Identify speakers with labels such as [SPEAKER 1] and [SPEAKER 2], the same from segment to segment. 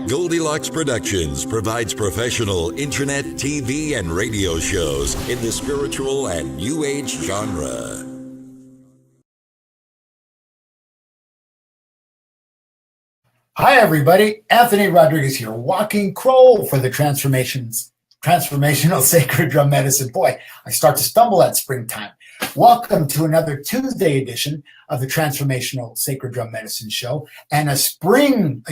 [SPEAKER 1] Goldylocks Productions provides professional internet, TV, and radio shows in the spiritual and New Age genre.
[SPEAKER 2] Hi, everybody. Anthony Rodriguez here, Walking Crow for the Transformational Sacred Drum Medicine. Boy, I start to stumble at springtime. Welcome to another Tuesday edition of the Transformational Sacred Drum Medicine Show and a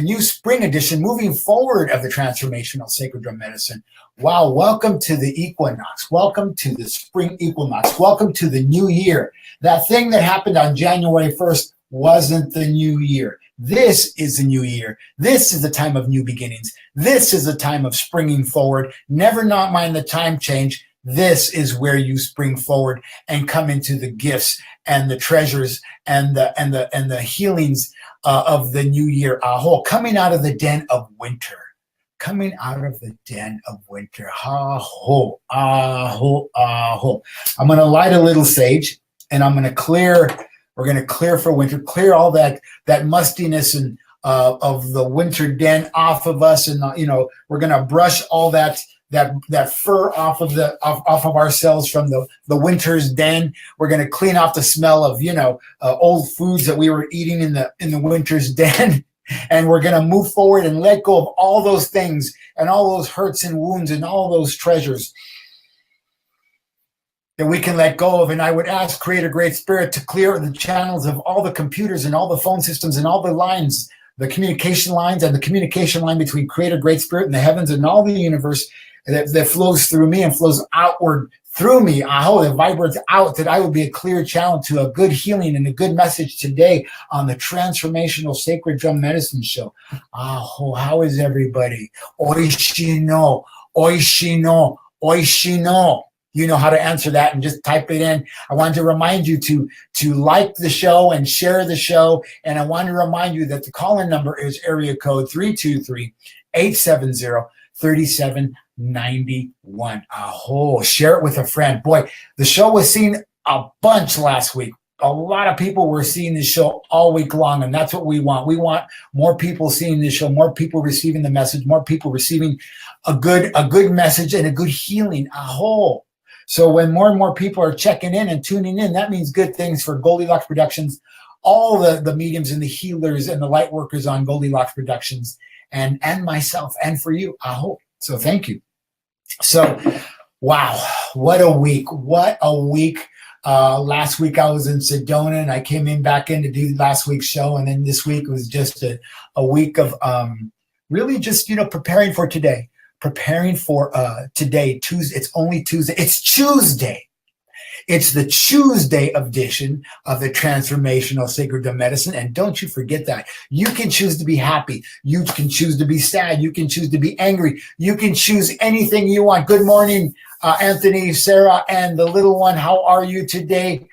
[SPEAKER 2] new spring edition moving forward of the Transformational Sacred Drum Medicine. Wow, welcome to the equinox. Welcome to the spring equinox. Welcome to the new year. That thing that happened on January 1st wasn't the new year. This is the new year. This is the time of new beginnings. This is the time of springing forward. Never not mind the time change. This is where you spring forward and come into the gifts and the treasures and the healings of the new year. Aho, coming out of the den of winter. Coming out of the den of winter. Aho, aho, aho. I'm going to light a little sage and I'm going to clear. We're going to clear for winter, clear all that mustiness and of the winter den off of us, and we're going to brush all that fur off of ourselves from the winter's den. We're going to clean off the smell of old foods that we were eating in the winter's den, and we're going to move forward and let go of all those things and all those hurts and wounds and all those treasures that we can let go of. And I would ask Creator Great Spirit to clear the channels of all the computers and all the phone systems and all the lines, the communication lines and the communication line between Creator Great Spirit and the heavens and all the universe that flows through me and flows outward through me. Aho, that vibrates out, that I will be a clear channel to a good healing and a good message today on the Transformational Sacred Drum Medicine Show. Aho, how is everybody? Oishino, oishino, oishino. You know how to answer that and just type it in. I wanted to remind you to like the show and share the show. And I want to remind you that the call-in number is area code 323-870-3791. Aho, share it with a friend. Boy, the show was seen a bunch last week. A lot of people were seeing this show all week long, and that's what we want. We want more people seeing this show, more people receiving the message, more people receiving a good message and a good healing. Aho. So when more and more people are checking in and tuning in, that means good things for Goldylocks Productions, all the mediums and the healers and the light workers on Goldylocks Productions, and myself, and for you. I hope. So thank you. So, wow, what a week. What a week. Last week I was in Sedona and I came back in to do last week's show. And then this week was just a week of really just, preparing for today. Preparing for today, Tuesday. It's only Tuesday. It's Tuesday. It's the Tuesday edition of the Transformational Sacred Drum Medicine. And don't you forget that. You can choose to be happy. You can choose to be sad. You can choose to be angry. You can choose anything you want. Good morning, Anthony, Sarah, and the little one. How are you today?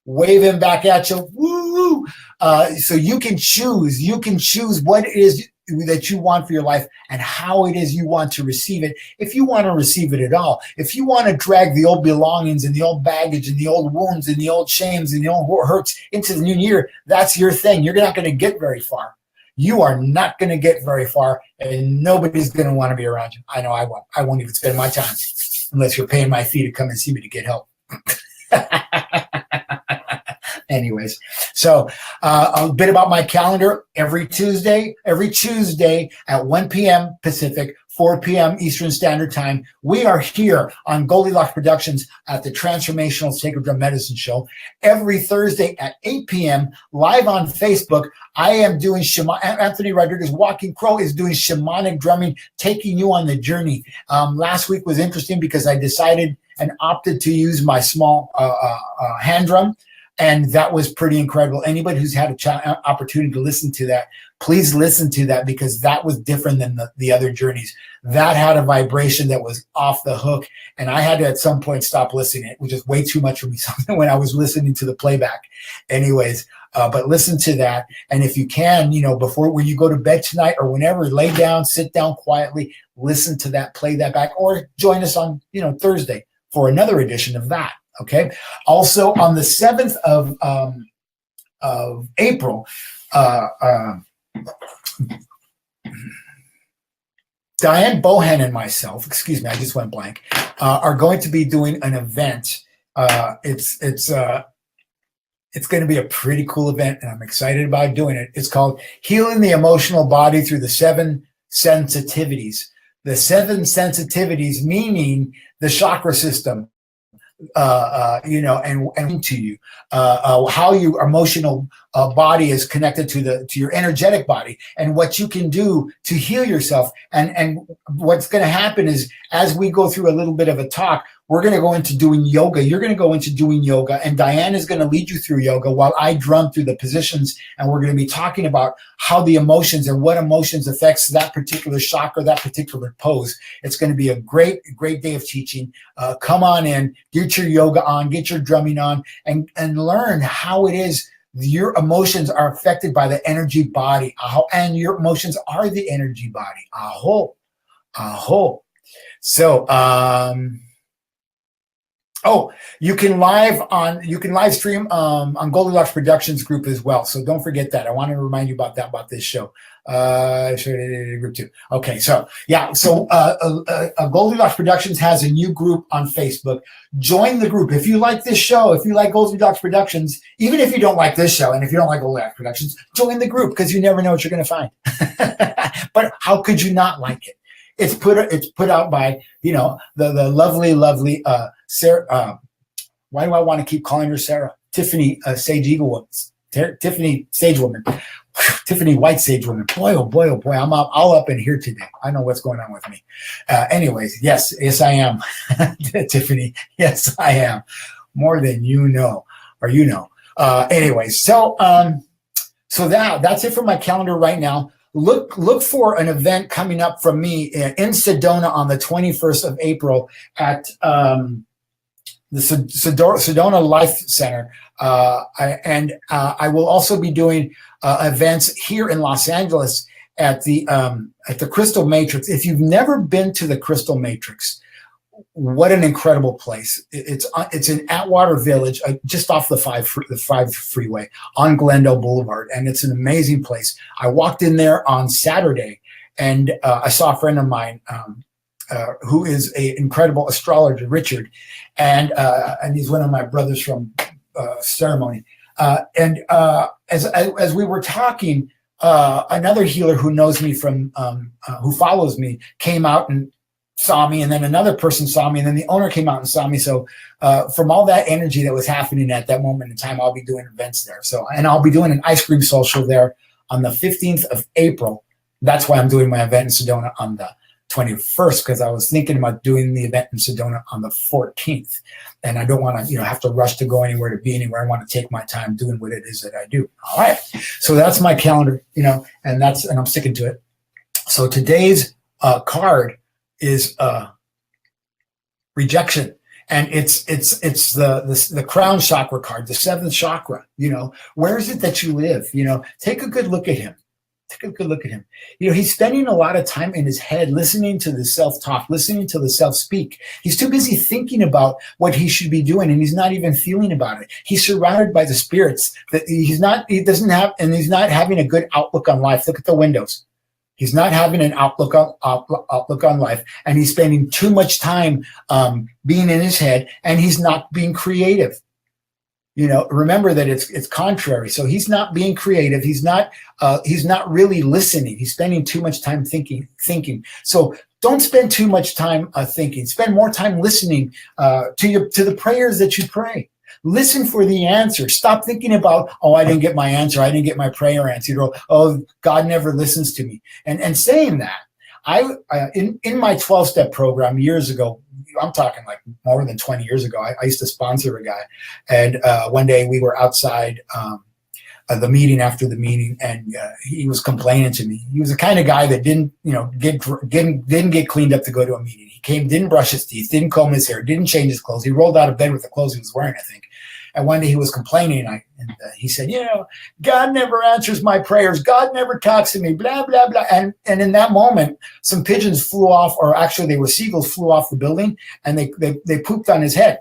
[SPEAKER 2] Waving back at you. Woo! So you can choose. You can choose what it is that you want for your life and how it is you want to receive it. If you want to receive it at all, if you want to drag the old belongings and the old baggage and the old wounds and the old shames and the old hurts into the new year, that's your thing. You're not going to get very far. You are not going to get very far, and nobody's going to want to be around you. I know I won't. I won't even spend my time unless you're paying my fee to come and see me to get help. Anyways, so a bit about my calendar. Every Tuesday at 1 p.m. Pacific, 4 p.m. Eastern Standard Time, we are here on Goldylocks Productions at the Transformational Sacred Drum Medicine Show. Every Thursday at 8 p.m. live on Facebook, I am doing Anthony Rodriguez, Walking Crow, is doing shamanic drumming, taking you on the journey. Last week was interesting because I decided and opted to use my small hand drum. And that was pretty incredible. Anybody who's had an opportunity to listen to that, please listen to that, because that was different than the other journeys. That had a vibration that was off the hook. And I had to at some point stop listening. It was just way too much for me when I was listening to the playback. Anyways, but listen to that. And if you can, before when you go to bed tonight or whenever, lay down, sit down quietly, listen to that, play that back, or join us on, Thursday for another edition of that. Okay. Also, on the 7th of April, Diane Bohan and myself, excuse me, I just went blank, are going to be doing an event. It's going to be a pretty cool event, and I'm excited about doing it. It's called Healing the Emotional Body Through the 7 Sensitivities. The 7 sensitivities meaning the chakra system, and to you, how your emotional body is connected to your energetic body, and what you can do to heal yourself. And what's going to happen is, as we go through a little bit of a talk, we're going to go into doing yoga. You're going to go into doing yoga, and Diane is going to lead you through yoga while I drum through the positions. And we're going to be talking about how the emotions and what emotions affects that particular chakra, that particular pose. It's going to be a great, great day of teaching. Come on in, get your yoga on, get your drumming on, and learn how it is your emotions are affected by the energy body. And your emotions are the energy body. Aho. So, you can live stream on Goldylocks Productions group as well. So don't forget that. I want to remind you about this show. Group 2. Okay, so yeah, Goldylocks Productions has a new group on Facebook. Join the group if you like this show. If you like Goldylocks Productions, even if you don't like this show, and if you don't like Goldylocks Productions, join the group, because you never know what you're going to find. But how could you not like it? It's put out by the lovely Sarah. Why do I want to keep calling her Sarah? Tiffany Sage Eagle Woman. Tiffany Sage Woman. Tiffany White Sage Woman. Boy, oh boy, oh boy. I'm all up in here today. I know what's going on with me. Anyways, yes, I am. Tiffany, yes, I am. More than you know. Anyways, so that's it for my calendar right now. Look for an event coming up from me in Sedona on the 21st of April at the Sedona Life Center. I will also be doing events here in Los Angeles at the Crystal Matrix. If you've never been to the Crystal Matrix, what an incredible place. It's in Atwater Village, just off the 5 freeway on Glendale Boulevard. And it's an amazing place. I walked in there on Saturday, and I saw a friend of mine who is an incredible astrologer, Richard. And he's one of my brothers from ceremony. As we were talking, another healer who knows me who follows me, came out and saw me, and then another person saw me, and then the owner came out and saw me. So from all that energy that was happening at that moment in time, I'll be doing events there. And I'll be doing an ice cream social there on the 15th of April. That's why I'm doing my event in Sedona on the 21st, because I was thinking about doing the event in Sedona on the 14th. And I don't want to, have to rush to go anywhere, to be anywhere. I want to take my time doing what it is that I do. All right. So that's my calendar, and I'm sticking to it. So today's card is rejection, and it's the crown chakra card, the 7th chakra. Where is it that you live? Take a good look at him. He's spending a lot of time in his head, listening to the self-talk, listening to the self-speak. He's too busy thinking about what he should be doing, and he's not even feeling about it. He's surrounded by the spirits that he's not having a good outlook on life. Look at the windows. He's not having an outlook on life, and he's spending too much time being in his head, and he's not being creative. Remember that it's contrary. So he's not being creative. He's not really listening. He's spending too much time thinking. So don't spend too much time thinking. Spend more time listening to the prayers that you pray. Listen for the answer. Stop thinking about, I didn't get my answer. I didn't get my prayer answered. Or, God never listens to me. And saying that, in my 12-step program years ago, I'm talking like more than 20 years ago, I used to sponsor a guy. And one day we were outside the meeting, after the meeting, and he was complaining to me. He was the kind of guy that didn't get cleaned up to go to a meeting. He came, didn't brush his teeth, didn't comb his hair, didn't change his clothes. He rolled out of bed with the clothes he was wearing, I think. And one day he was complaining, and he said, God never answers my prayers. God never talks to me, blah, blah, blah. And in that moment, some pigeons flew off, or actually they were seagulls, flew off the building, and they pooped on his head.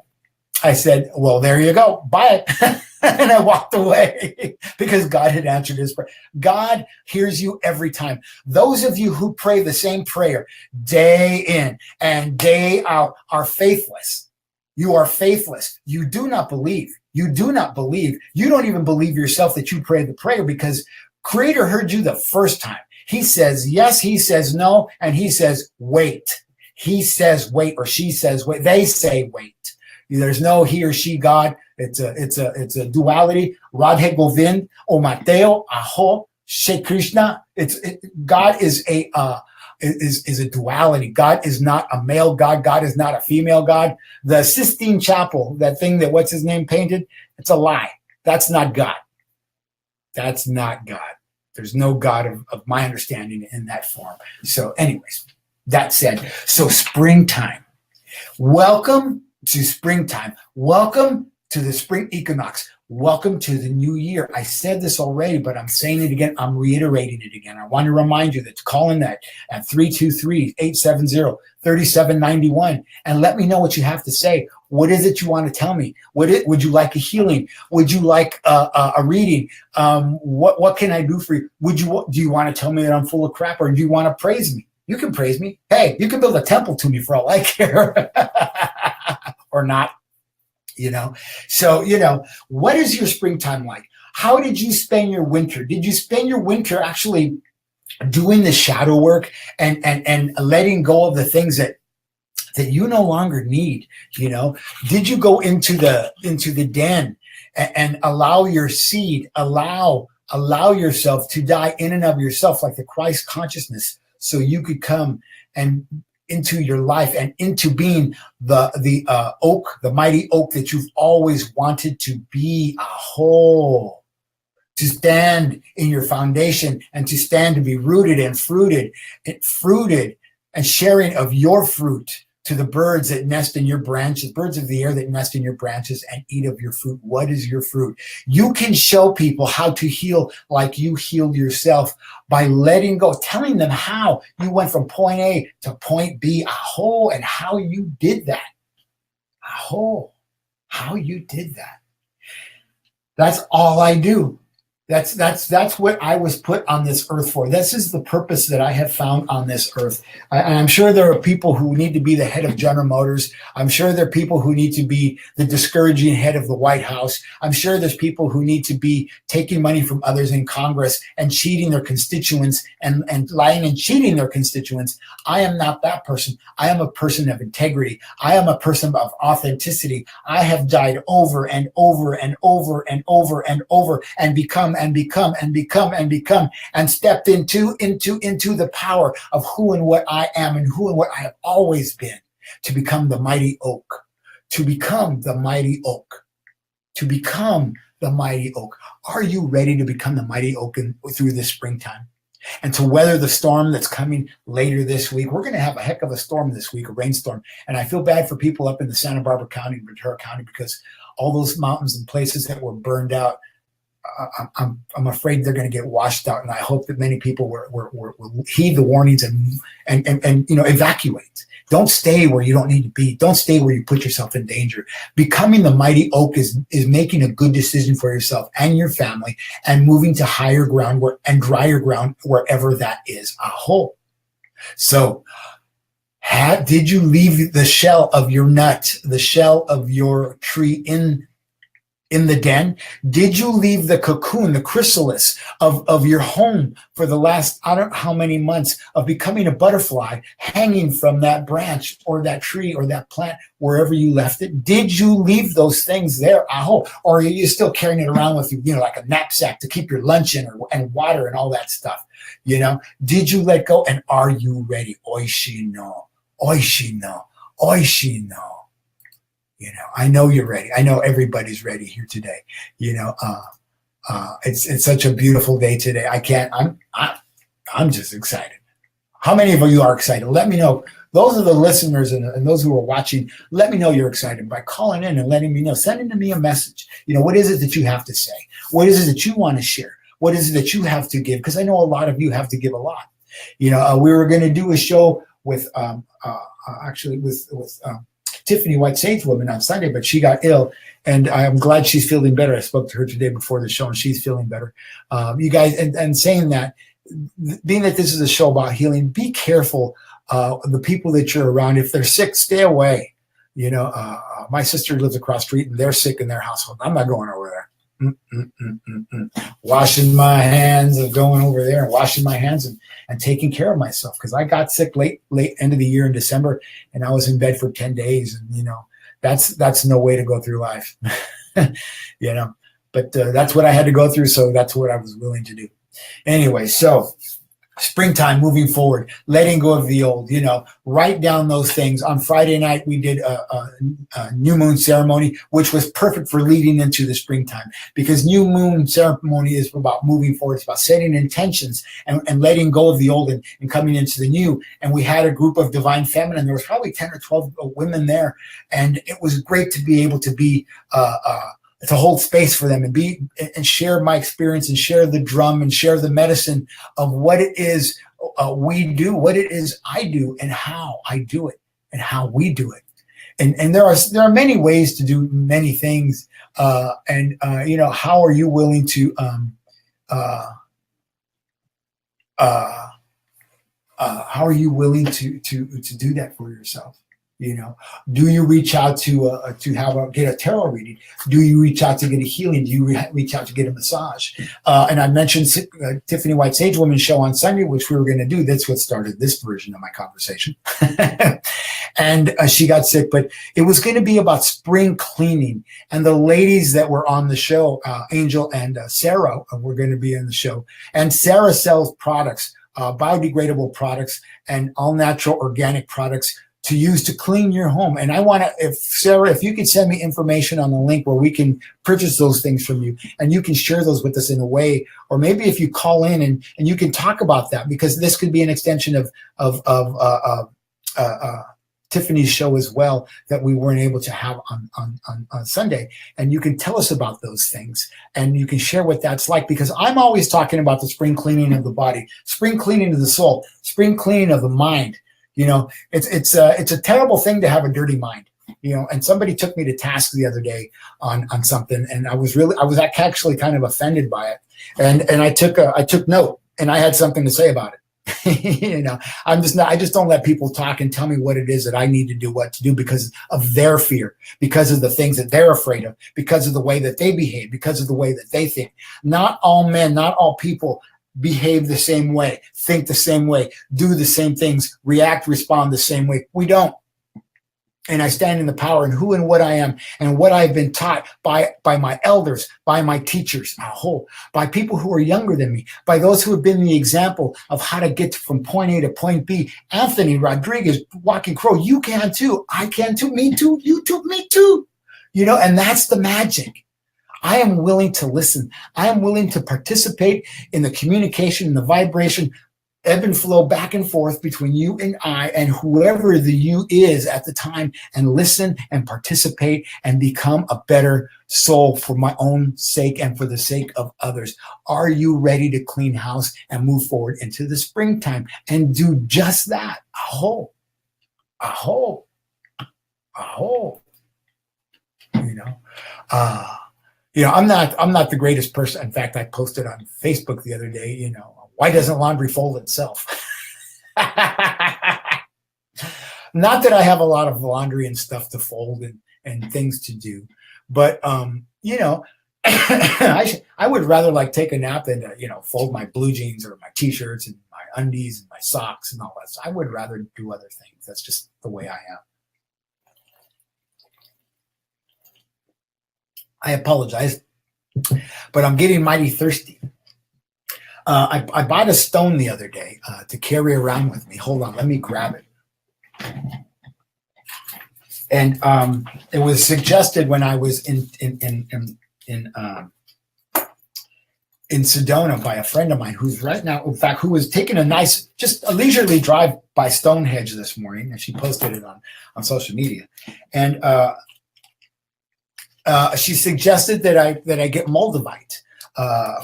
[SPEAKER 2] I said, well, there you go. Buy it. And I walked away because God had answered his prayer. God hears you every time. Those of you who pray the same prayer day in and day out are faithless. You are faithless. You do not believe. You do not believe. You don't even believe yourself that you prayed the prayer, because Creator heard you the first time. He says yes, he says no, and he says wait. He says wait, or she says wait. They say wait. There's no he or she God. It's a duality. Radhe Govind, O Mateo, Aho, Shri Krishna. God is a duality. God is not a male God. God is not a female God. The Sistine Chapel, that thing that what's his name painted, it's a lie. That's not God. That's not God. There's no God of my understanding in that form. So anyways, that said, so springtime. Welcome to springtime. Welcome to the spring equinox. Welcome to the new year. I said this already, but I'm saying it again. I'm reiterating it again. I want to remind you that to call in that at 323-870-3791 and let me know what you have to say. What is it you want to tell me? Would you like a healing? Would you like a reading? What can I do for you? Do you want to tell me that I'm full of crap, or do you want to praise me? You can praise me. Hey, you can build a temple to me for all I care. Or not. So, what is your springtime like? How did you spend your winter? Did you spend your winter actually doing the shadow work and letting go of the things that you no longer need? Did you go into the den and allow your seed, allow yourself to die in and of yourself, like the Christ consciousness, so you could come and into your life and into being the oak, the mighty oak that you've always wanted to be, a whole, to stand in your foundation and to stand to be rooted and fruited and sharing of your fruit to the birds that nest in your branches, birds of the air that nest in your branches and eat of your fruit. What is your fruit? You can show people how to heal like you healed yourself by letting go, telling them how you went from point A to point B, and how you did that. How you did that. That's all I do. That's what I was put on this earth for. This is the purpose that I have found on this earth. I'm sure there are people who need to be the head of General Motors. I'm sure there are people who need to be the discouraging head of the White House. I'm sure there's people who need to be taking money from others in Congress and cheating their constituents and lying and cheating their constituents. I am not that person. I am a person of integrity. I am a person of authenticity. I have died over and over and over and over and over and become and stepped into the power of who and what I am and who and what I have always been, to become the mighty oak, to become the mighty oak, to become the mighty oak. Are you ready to become the mighty oak through this springtime? And to weather the storm that's coming later this week? We're going to have a heck of a storm this week, a rainstorm. And I feel bad for people up in the Santa Barbara County, Ventura County, because all those mountains and places that were burned out, I'm afraid they're going to get washed out, and I hope that many people will heed the warnings and evacuate. Don't stay where you don't need to be. Don't stay where you put yourself in danger. Becoming the mighty oak is making a good decision for yourself and your family, and moving to higher ground and drier ground wherever that is. So, did you leave the shell of your nut, the shell of your tree in the den? Did you leave the cocoon, the chrysalis of your home for the last, I don't know how many months, of becoming a butterfly hanging from that branch or that tree or that plant, wherever you left it? Did you leave those things there? Or are you still carrying it around with you, like a knapsack to keep your lunch in and water and all that stuff? Did you let go, and are you ready? Oishi no, oishi no, oishi no. I know you're ready. I know everybody's ready here today. It's such a beautiful day today. I'm just excited. How many of you are excited? Let me know. Those are the listeners and those who are watching. Let me know you're excited by calling in and letting me know. Sending me a message. What is it that you have to say? What is it that you want to share? What is it that you have to give? Because I know a lot of you have to give a lot. We were going to do a show with Tiffany White Sage woman on Sunday, but she got ill, and I'm glad she's feeling better. I spoke to her today before the show, and she's feeling better. You guys, and saying that, being that this is a show about healing, be careful the people that you're around. If they're sick, stay away. You know, my sister lives across the street, and they're sick in their household. I'm not going over there. Washing my hands and going over there and washing my hands and taking care of myself, because I got sick late end of the year in December, and I was in bed for 10 days, and you know, that's no way to go through life. You know, but that's what I had to go through, so that's what I was willing to do anyway. So springtime, moving forward, letting go of the old, you know, write down those things. On Friday night, we did a new moon ceremony, which was perfect for leading into the springtime, because new moon ceremony is about moving forward. It's about setting intentions and letting go of the old and coming into the new. And we had a group of divine feminine. There was probably 10 or 12 women there. And it was great to be able to be, to hold space for them and share my experience and share the drum and share the medicine of what it is we do, what it is I do, and how I do it and how we do it. And there are many ways to do many things. You know, how are you willing to do that for yourself? You know, do you reach out to get a tarot reading? Do you reach out to get a healing? Do you reach out to get a massage? And I mentioned Tiffany White Sage Woman show on Sunday, which we were going to do. That's what started this version of my conversation. And she got sick, but it was going to be about spring cleaning. And the ladies that were on the show, Angel and Sarah, were going to be in the show. And Sarah sells products, biodegradable products and all natural organic products to use to clean your home. And I want to, Sarah, if you could send me information on the link where we can purchase those things from you, and you can share those with us in a way, or maybe if you call in and you can talk about that, because this could be an extension of Tiffany's show as well, that we weren't able to have on Sunday. And you can tell us about those things, and you can share what that's like, because I'm always talking about the spring cleaning of the body, spring cleaning of the soul, spring cleaning of the mind. You know, it's a terrible thing to have a dirty mind, you know, and somebody took me to task the other day on something, and I was actually kind of offended by it. And I took note, and I had something to say about it. You know, I just don't let people talk and tell me what it is that I need to do, what to do, because of their fear, because of the things that they're afraid of, because of the way that they behave, because of the way that they think. Not all men, not all people behave the same way, think the same way, do the same things, react, respond the same way. We don't. And I stand in the power and who and what I am and what I've been taught by my elders, by my teachers, by people who are younger than me, by those who have been the example of how to get from point A to point B. Anthony Rodriguez, Walking Crow, you can too. I can too. Me too. You too. Me too. You know, and that's the magic. I am willing to listen. I am willing to participate in the communication and the vibration, ebb and flow back and forth between you and I and whoever the you is at the time, and listen and participate and become a better soul for my own sake and for the sake of others. Are you ready to clean house and move forward into the springtime and do just that? Aho. Aho. Aho. You know, I'm not the greatest person. In fact, I posted on Facebook the other day, you know, why doesn't laundry fold itself? Not that I have a lot of laundry and stuff to fold and things to do, but, you know, I would rather like take a nap than, fold my blue jeans or my t-shirts and my undies and my socks and all that. So I would rather do other things. That's just the way I am. I apologize, but I'm getting mighty thirsty. I bought a stone the other day to carry around with me. Hold on, let me grab it. And it was suggested when I was in Sedona by a friend of mine who's right now, in fact, who was taking just a leisurely drive by Stonehenge this morning, and she posted it on social media. And she suggested that I get moldavite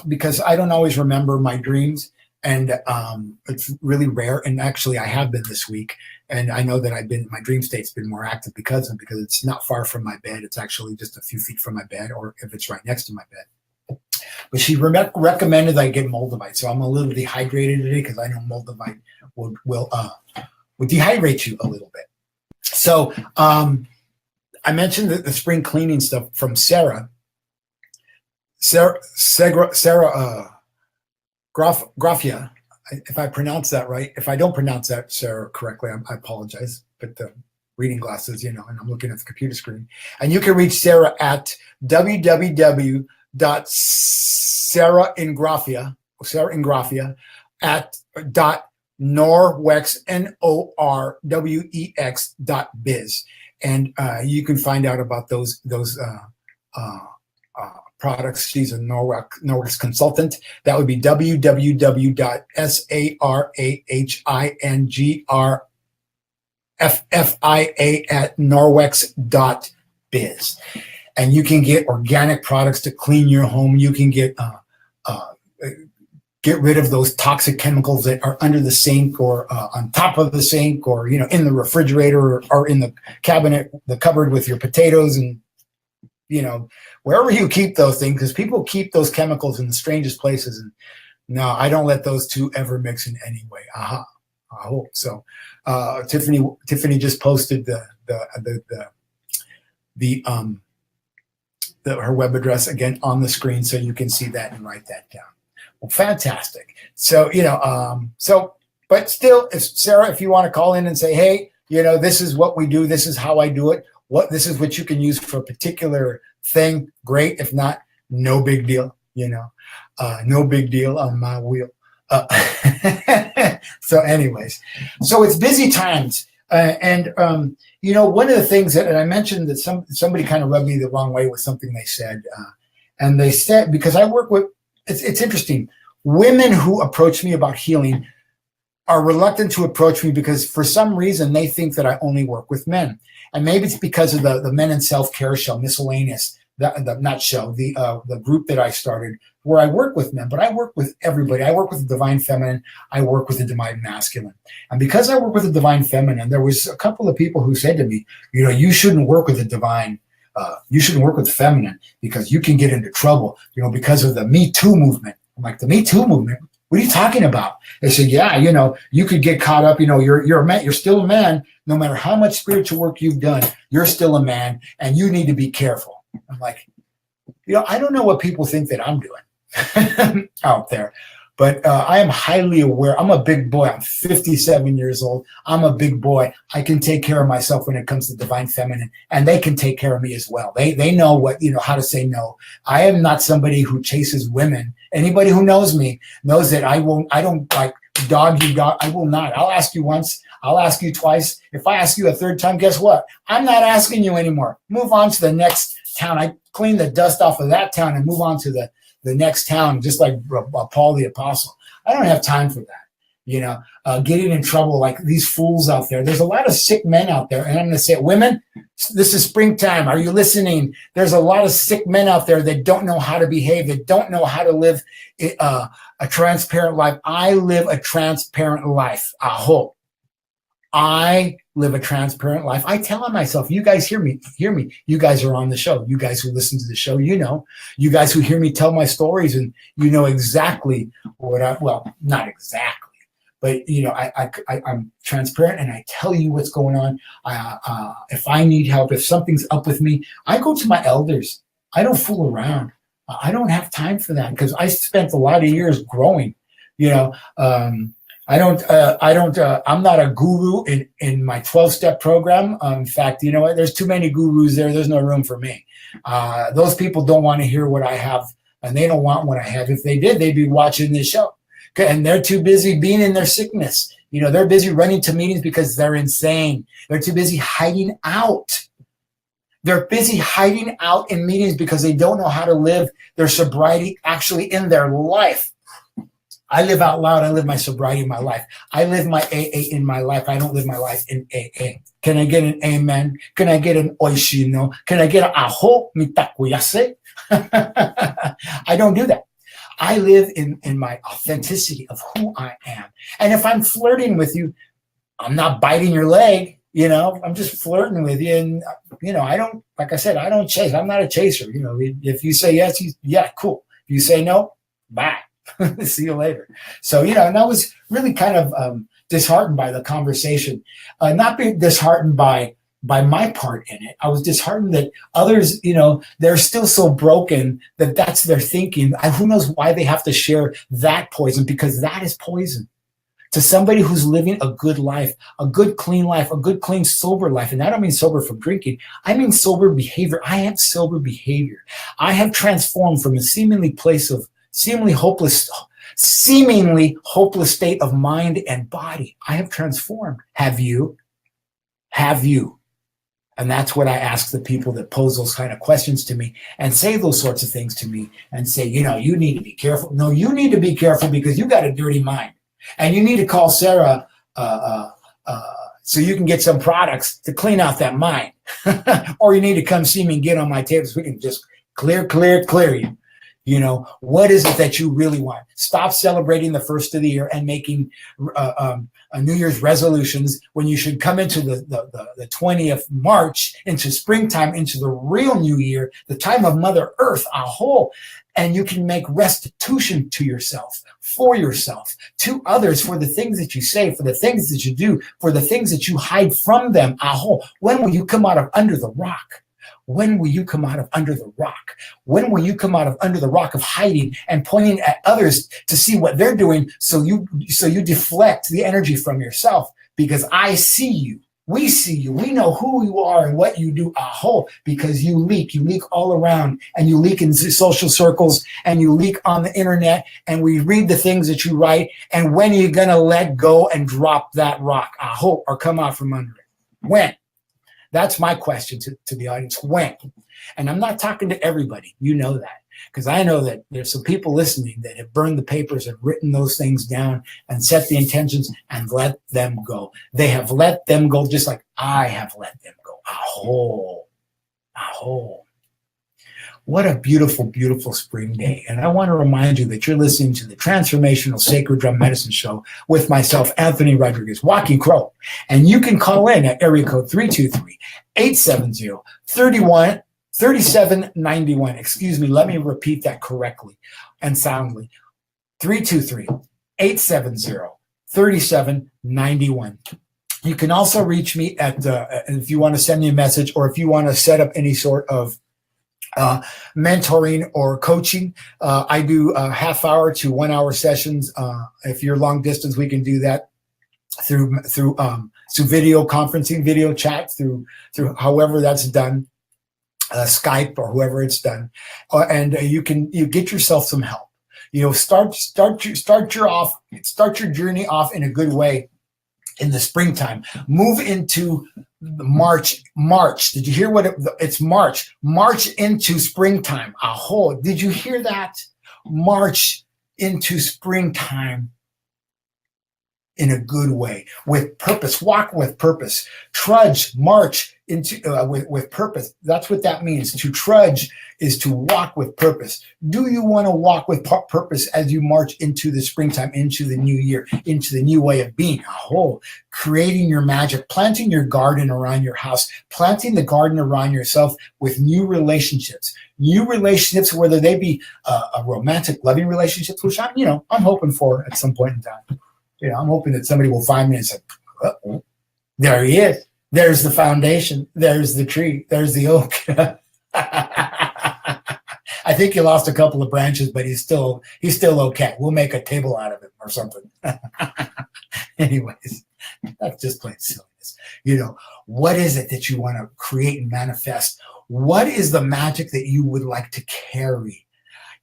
[SPEAKER 2] because I don't always remember my dreams, And it's really rare. And actually, I have been this week. And I know that my dream state's been more active because it's not far from my bed. It's actually just a few feet from my bed, or if it's right next to my bed. But she recommended that I get Moldavite. So I'm a little dehydrated today because I know Moldavite will dehydrate you a little bit. So I mentioned the spring cleaning stuff from Sarah Grafia. If I pronounce that right. If I don't pronounce that, Sarah, correctly, I apologize. But the reading glasses, and I'm looking at the computer screen. And you can reach Sarah at www.sarahingrafia at Norwex, NORWEX.biz. And you can find out about those products. She's a Norwex consultant. That would be www.sarahingrafia at Norwex.biz. And you can get organic products to clean your home. You can get rid of those toxic chemicals that are under the sink, or on top of the sink, or in the refrigerator, or in the cabinet, the cupboard with your potatoes, and wherever you keep those things, because people keep those chemicals in the strangest places. And no, I don't let those two ever mix in any way. I hope so. Tiffany just posted her web address again on the screen, so you can see that and write that down. Well, fantastic. So but still, Sarah, if you want to call in and say, hey, this is what we do, this is how I do it, this is what you can use for a particular thing, great. If not, no big deal. No big deal on my wheel. So anyways, so it's busy times. And one of the things that, and I mentioned that somebody kind of rubbed me the wrong way with something they said. And they said, because I work with, it's interesting, women who approach me about healing are reluctant to approach me because for some reason they think that I only work with men. And maybe it's because of the Men in Self-Care show, Miscellaneous, the group that I started, where I work with men, but I work with everybody. I work with the Divine Feminine. I work with the Divine Masculine. And because I work with the Divine Feminine, there was a couple of people who said to me, you shouldn't work with the Divine. You shouldn't work with the Feminine because you can get into trouble, because of the Me Too movement. I'm like, the Me Too movement? What are you talking about? They said, yeah, you could get caught up, you're a man, you're still a man. No matter how much spiritual work you've done, you're still a man and you need to be careful. I'm like, I don't know what people think that I'm doing out there, but I am highly aware. I'm a big boy. I'm 57 years old. I'm a big boy. I can take care of myself when it comes to Divine Feminine, and they can take care of me as well. They know what, how to say no. I am not somebody who chases women. Anybody who knows me knows that I don't like dog you dog. I will not. I'll ask you once. I'll ask you twice. If I ask you a third time, guess what? I'm not asking you anymore. Move on to the next town. I clean the dust off of that town and move on to the next town, just like Paul the Apostle. I don't have time for that. Getting in trouble like these fools out there. There's a lot of sick men out there. And I'm going to say, women, this is springtime. Are you listening? There's a lot of sick men out there that don't know how to behave, that don't know how to live a transparent life. I live a transparent life. I hope. I live a transparent life. I tell myself, you guys hear me. You guys are on the show. You guys who listen to the show, you guys who hear me tell my stories, and exactly what not exactly, but I'm transparent and I tell you what's going on. If I need help, if something's up with me, I go to my elders. I don't fool around. I don't have time for that because I spent a lot of years growing, I'm not a guru in my 12-step program. In fact, there's too many gurus there. There's no room for me. Those people don't want to hear what I have, and they don't want what I have. If they did, they'd be watching this show. And they're too busy being in their sickness. They're busy running to meetings because they're insane. They're too busy hiding out. They're busy hiding out in meetings because they don't know how to live their sobriety actually in their life. I live out loud. I live my sobriety in my life. I live my AA in my life. I don't live my life in AA. Can I get an amen? Can I get an oishino? Can I get an aho mitakuyase? I don't do that. I live in my authenticity of who I am. And if I'm flirting with you, I'm not biting your leg, I'm just flirting with you. And, I don't, like I said, I don't chase. I'm not a chaser. If you say yes, yeah, cool. If you say no, bye. See you later. So, and I was really kind of disheartened by the conversation, not being disheartened by my part in it. I was disheartened that others, they're still so broken that that's their thinking. Who knows why they have to share that poison, because that is poison to somebody who's living a good life, a good, clean life, a good, clean, sober life. And I don't mean sober from drinking. I mean sober behavior. I have sober behavior. I have transformed from a seemingly hopeless state of mind and body. I have transformed. Have you? Have you? And that's what I ask the people that pose those kind of questions to me and say those sorts of things to me and say, you need to be careful. No, you need to be careful because you got a dirty mind. And you need to call Sarah so you can get some products to clean out that mind. Or you need to come see me and get on my table so we can just clear you. What is it that you really want? Stop celebrating the first of the year and making New Year's resolutions when you should come into the 20th March, into springtime, into the real new year, the time of Mother Earth, and you can make restitution to yourself, for yourself, to others, for the things that you say, for the things that you do, for the things that you hide from them. When will you come out of under the rock? When will you come out of under the rock? When will you come out of under the rock of hiding and pointing at others to see what they're doing so you deflect the energy from yourself? Because I see you. We see you. We know who you are and what you do. Because you leak all around, and you leak in social circles, and you leak on the internet, and we read the things that you write. And when are you going to let go and drop that rock? Or come out from under it? When? That's my question to the audience. When? And I'm not talking to everybody. You know that. Because I know that there's some people listening that have burned the papers and written those things down and set the intentions and let them go. They have let them go just like I have let them go. What a beautiful, beautiful spring day. And I want to remind you that you're listening to the Transformational Sacred Drum Medicine Show with myself, Anthony Rodriguez, Walking Crow. And you can call in at area code 323-870-3791. Excuse me, let me repeat that correctly and soundly. 323-870-3791. You can also reach me at if you want to send me a message, or if you want to set up any sort of mentoring or coaching. I do half-hour to 1 hour sessions. If you're long distance, we can do that through video conferencing, video chat, through however that's done, Skype or whoever it's done, and you get yourself some help. Start your journey off in a good way in the springtime. Move into March. Did you hear it's March? March into springtime. Did you hear that? March into springtime in a good way, with purpose. Walk with purpose. Trudge, march into with purpose. That's what that means. To trudge is to walk with purpose. Do you want to walk with purpose as you march into the springtime, into the new year, into the new way of being? Creating your magic, planting your garden around your house, planting the garden around yourself with new relationships, whether they be a romantic, loving relationships, which I'm hoping for at some point in time. I'm hoping that somebody will find me and say, there he is. There's the foundation. There's the tree. There's the oak. I think he lost a couple of branches, but he's still okay. We'll make a table out of him or something. Anyways, that's just plain silliness. What is it that you want to create and manifest? What is the magic that you would like to carry?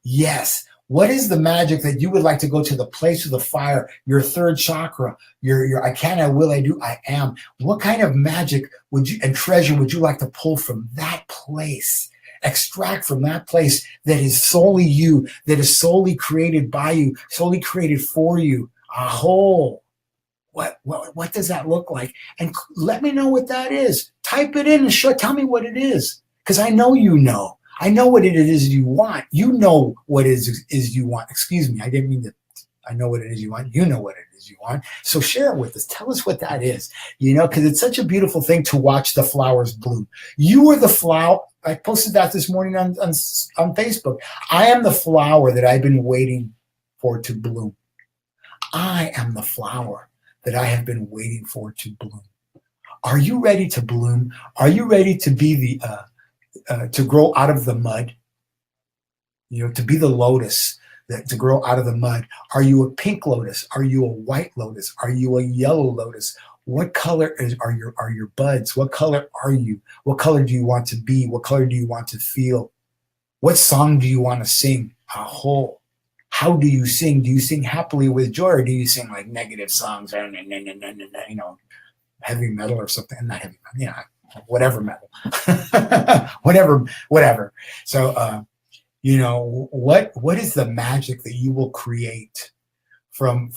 [SPEAKER 2] Yes. What is the magic that you would like to go to the place of the fire, your third chakra, your I can, I will, I do, I am? What kind of magic and treasure would you like to pull from that place? Extract from that place that is solely you, that is solely created by you, solely created for you. What does that look like? And let me know what that is. Type it in and tell me what it is, because I know you know. I know what it is you want. You know what it is you want. Excuse me. I didn't mean to. I know what it is you want. You know what it is you want. So share it with us. Tell us what that is, because it's such a beautiful thing to watch the flowers bloom. You are the flower. I posted that this morning on Facebook. I am the flower that I've been waiting for to bloom. I am the flower that I have been waiting for to bloom. Are you ready to bloom? Are you ready to be to grow out of the mud? To be the lotus, to grow out of the mud. Are you a pink lotus? Are you a white lotus? Are you a yellow lotus? What color are your buds? What color are you? What color do you want to be? What color do you want to feel? What song do you want to sing? How do you sing? Do you sing happily with joy, or do you sing like negative songs, heavy metal or something? Not heavy metal, whatever metal, whatever. So, what is the magic that you will create from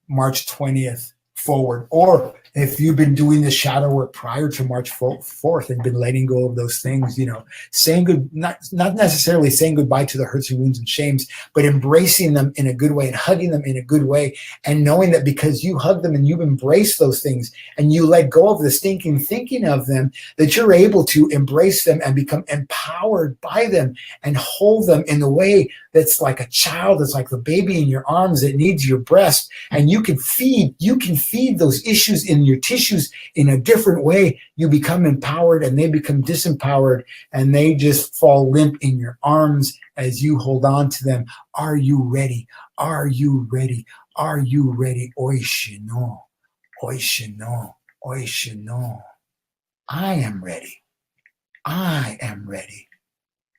[SPEAKER 2] March 20th forward? Or if you've been doing the shadow work prior to March 4th and been letting go of those things, saying not necessarily saying goodbye to the hurts and wounds and shames, but embracing them in a good way and hugging them in a good way, and knowing that because you hug them and you embrace those things and you let go of the stinking thinking of them, that you're able to embrace them and become empowered by them and hold them in the way that's like a child, that's like the baby in your arms that needs your breast, and you can feed those issues in your tissues in a different way. You become empowered and they become disempowered, and they just fall limp in your arms as you hold on to them. Are you ready? Are you ready? Are you ready? Oishino, oishino, oishino. I am ready. I am ready.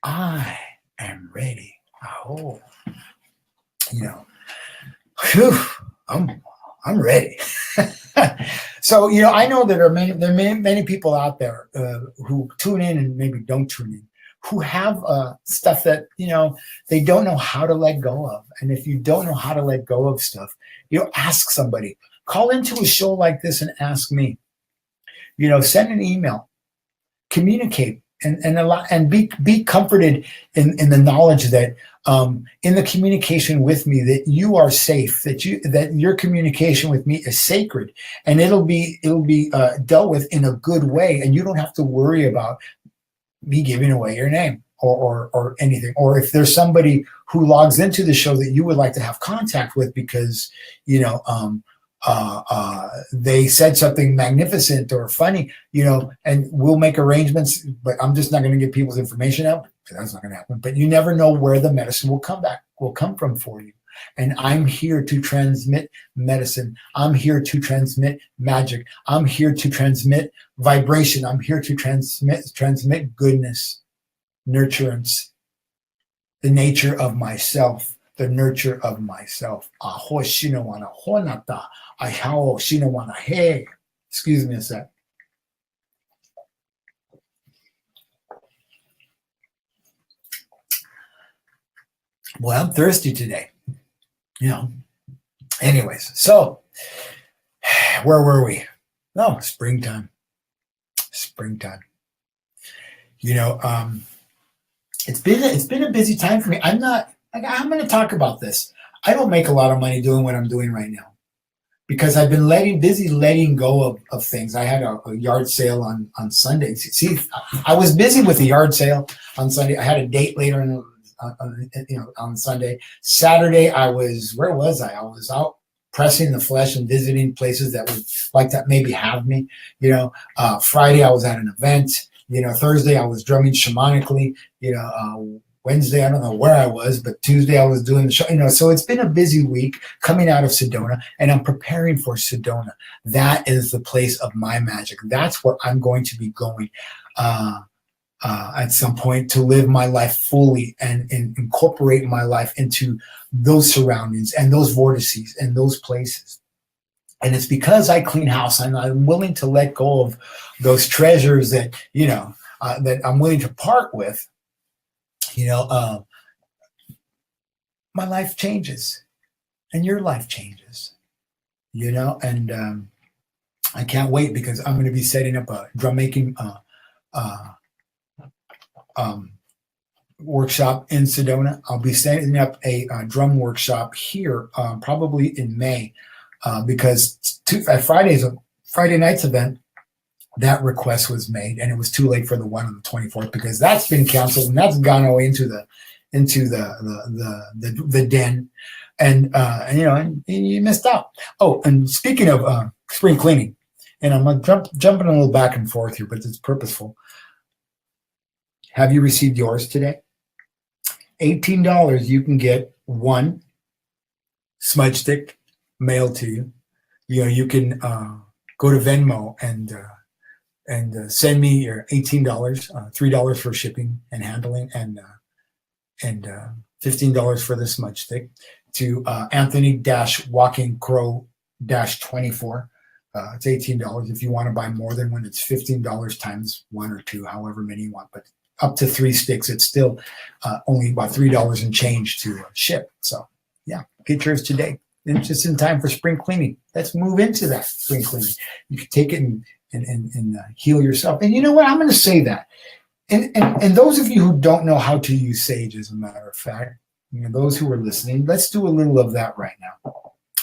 [SPEAKER 2] I am ready. Oh, I'm ready. So, I know there are many people out there who tune in and maybe don't tune in, who have stuff that, they don't know how to let go of. And if you don't know how to let go of stuff, ask somebody. Call into a show like this and ask me. Send an email, communicate, and be comforted in the knowledge that in the communication with me, that you are safe, that your communication with me is sacred, and it'll be dealt with in a good way, and you don't have to worry about me giving away your name or anything. Or if there's somebody who logs into the show that you would like to have contact with because they said something magnificent or funny, and we'll make arrangements, but I'm just not going to get people's information out. That's not going to happen. But you never know where the medicine will come from for you. And I'm here to transmit medicine. I'm here to transmit magic. I'm here to transmit vibration. I'm here to transmit goodness, nurturance, the nature of myself, the nurture of myself. Aho shinawana honata. Ahao shinawana he. Excuse me a sec. Boy, I'm thirsty today. Anyways, so where were we? No, springtime. It's been a busy time for me. I'm going to talk about this. I don't make a lot of money doing what I'm doing right now because I've been letting go of things. I had a yard sale on Sunday. See, I was busy with the yard sale on Sunday. I had a date later on Sunday. Saturday, where was I? I was out pressing the flesh and visiting places that would like to maybe have me. Friday, I was at an event. Thursday, I was drumming shamanically. Wednesday, I don't know where I was, but Tuesday I was doing the show. So it's been a busy week coming out of Sedona, and I'm preparing for Sedona. That is the place of my magic. That's where I'm going to be going at some point to live my life fully and incorporate my life into those surroundings and those vortices and those places. And it's because I clean house and I'm willing to let go of those treasures that, that I'm willing to part with. My life changes and your life changes, and I can't wait because I'm going to be setting up a drum making workshop in Sedona. I'll be setting up a drum workshop here probably in May because at Friday night's event, that request was made, and it was too late for the one on the 24th because that's been canceled and that's gone away into the den, and you missed out. Oh, and speaking of spring cleaning, and I'm jumping a little back and forth here, but it's purposeful. Have you received yours today? $18. You can get one smudge stick mailed to you. You can go to Venmo and send me your $18, $3 for shipping and handling, and $15 for the smudge stick to Anthony-Walking-Crow-24. It's $18. If you want to buy more than one, it's $15 times one or two, however many you want. But up to 3 sticks, it's still only about $3 and change to ship. So yeah, get yours today. And just in time for spring cleaning. Let's move into that spring cleaning. You can take it and heal yourself. And you know what? I'm going to say that. And those of you who don't know how to use sage, as a matter of fact, those who are listening, let's do a little of that right now.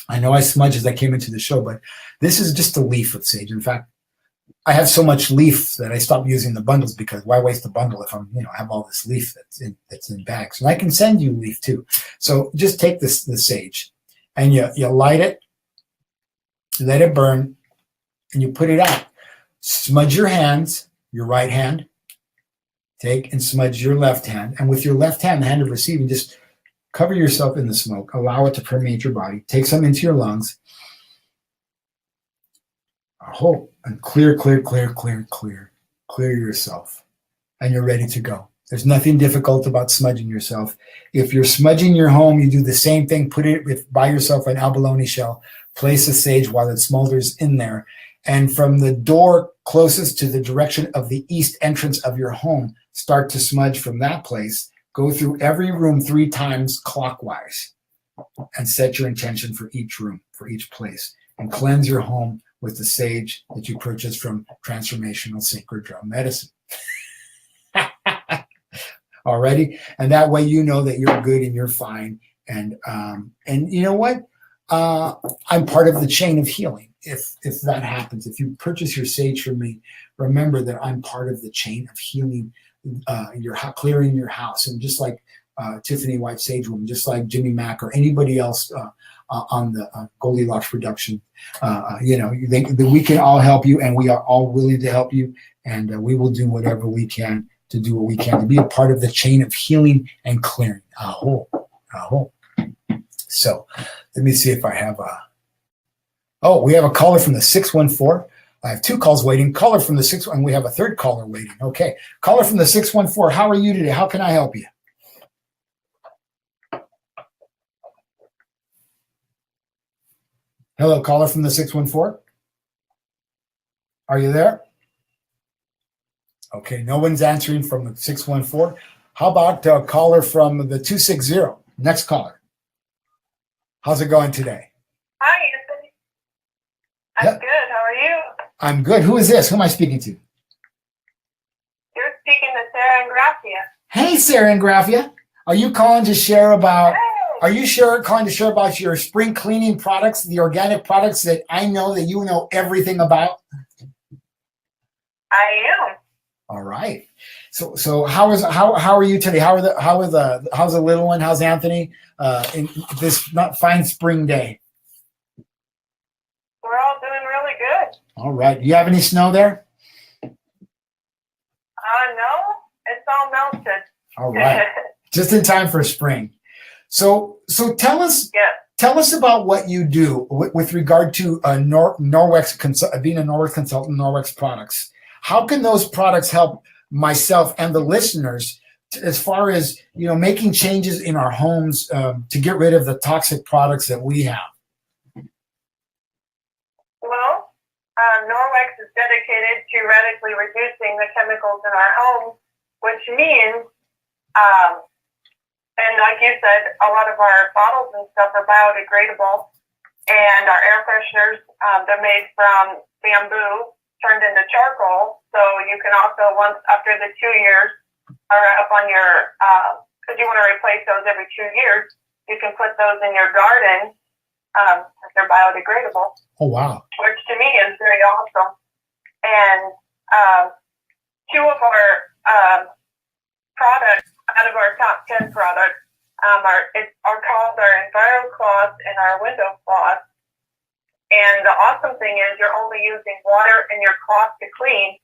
[SPEAKER 2] I know I smudged as I came into the show, but this is just a leaf of sage. In fact, I have so much leaf that I stopped using the bundles because why waste a bundle if I'm, have all this leaf that's in bags. And I can send you leaf too. So just take the sage and you light it, let it burn, and you put it out. Smudge your hands, your right hand. Take and smudge your left hand. And with your left hand, the hand of receiving, just cover yourself in the smoke. Allow it to permeate your body. Take some into your lungs. Hold and clear yourself. And you're ready to go. There's nothing difficult about smudging yourself. If you're smudging your home, you do the same thing. Put it buy yourself an abalone shell. Place the sage while it smolders in there. And from the door closest to the direction of the east entrance of your home, start to smudge from that place. Go through every room 3 times clockwise and set your intention for each room, for each place. And cleanse your home with the sage that you purchased from Transformational Sacred Drum Medicine. Alrighty? And that way you know that you're good and you're fine. And you know what? I'm part of the chain of healing. If that happens, if you purchase your sage from me, remember that I'm part of the chain of healing, clearing your house. And just like Tiffany White Sage Woman, just like Jimmy Mack or anybody else on the Goldylocks production, we can all help you, and we are all willing to help you, and we will do whatever we can to do what we can to be a part of the chain of healing and clearing. Aho. So let me see if I have we have a caller from the 614. I have 2 calls waiting. Caller from the 6, and we have a third caller waiting. Okay. Caller from the 614. How are you today? How can I help you? Hello, caller from the 614. Are you there? Okay, no one's answering from the 614. How about a caller from the 260? Next caller. How's it going today?
[SPEAKER 3] Hi, Anthony. I'm good. How are you?
[SPEAKER 2] I'm good. Who is this? Who am I speaking to?
[SPEAKER 3] You're speaking to Sarah and Gracia.
[SPEAKER 2] Hey, Sarah and Gracia. Are you calling to share about?
[SPEAKER 3] Hey.
[SPEAKER 2] Are you calling to share about your spring cleaning products, the organic products that I know that you know everything about?
[SPEAKER 3] I am.
[SPEAKER 2] All right. So how are you today? How's the little one? How's Anthony in this fine spring day?
[SPEAKER 3] We're all doing really good.
[SPEAKER 2] All right. Do you have any snow there?
[SPEAKER 3] No, it's all melted.
[SPEAKER 2] All right. Just in time for spring. So tell us about what you do with regard to Norwex being a Norwex consultant, Norwex products. How can those products help myself and the listeners as far as making changes in our homes to get rid of the toxic products that we have?
[SPEAKER 3] Well, Norwex is dedicated to radically reducing the chemicals in our homes, which means and like you said, a lot of our bottles and stuff are biodegradable, and our air fresheners, they're made from bamboo turned into charcoal. So you can also, once after the 2 years, are up on your, because you want to replace those every 2 years, you can put those in your garden. They're biodegradable.
[SPEAKER 2] Oh, wow.
[SPEAKER 3] Which to me is very awesome. And two of our products out of our top 10 products are called our EnviroCloth and our Window Cloth. And the awesome thing is you're only using water in your cloth to clean,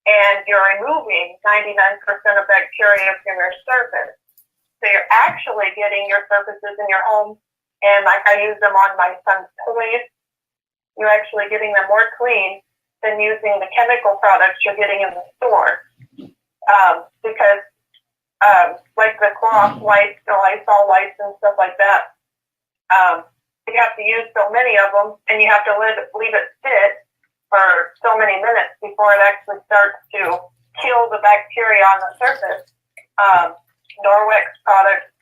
[SPEAKER 3] and you're removing 99% of bacteria from your surface. So you're actually getting your surfaces in your home, and like I use them on my son's toys, you're actually getting them more clean than using the chemical products you're getting in the store. Because like the cloth wipes, the Lysol wipes and stuff like that, you have to use so many of them, and you have to leave it sit for so many minutes before it actually starts to kill the bacteria on the surface. Norwex products,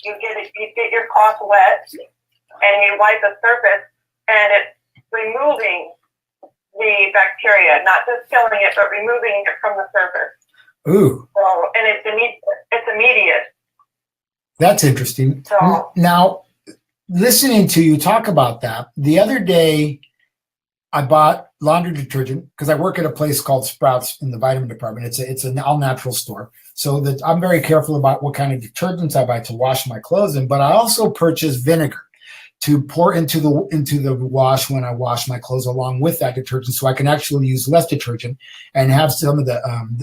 [SPEAKER 3] you get your cloth wet, and you wipe the surface, and it's removing the bacteria, not just killing it, but removing it from the surface.
[SPEAKER 2] Ooh.
[SPEAKER 3] So, and it's immediate. It's immediate.
[SPEAKER 2] That's interesting.
[SPEAKER 3] So,
[SPEAKER 2] now, listening to you talk about that, the other day I bought laundry detergent because I work at a place called Sprouts in the vitamin department. It's an all-natural store. So that I'm very careful about what kind of detergents I buy to wash my clothes in, but I also purchase vinegar to pour into the wash when I wash my clothes along with that detergent, so I can actually use less detergent and have some of the,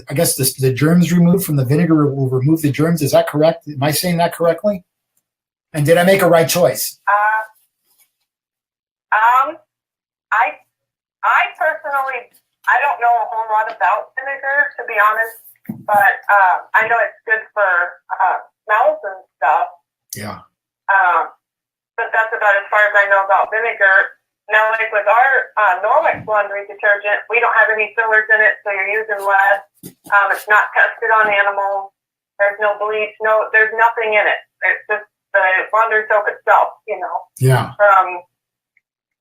[SPEAKER 2] I guess the germs removed from the vinegar will remove the germs. Is that correct? Am I saying that correctly? And did I make a right choice?
[SPEAKER 3] I personally, I don't know a whole lot about vinegar, to be honest, but I know it's good for smells and stuff.
[SPEAKER 2] Yeah.
[SPEAKER 3] But that's about as far as I know about vinegar. Now, like with our Norwex laundry detergent, we don't have any fillers in it, so you're using less. It's not tested on animals. There's no bleach. There's nothing in it. It's just the laundry soap itself,
[SPEAKER 2] Yeah.
[SPEAKER 3] From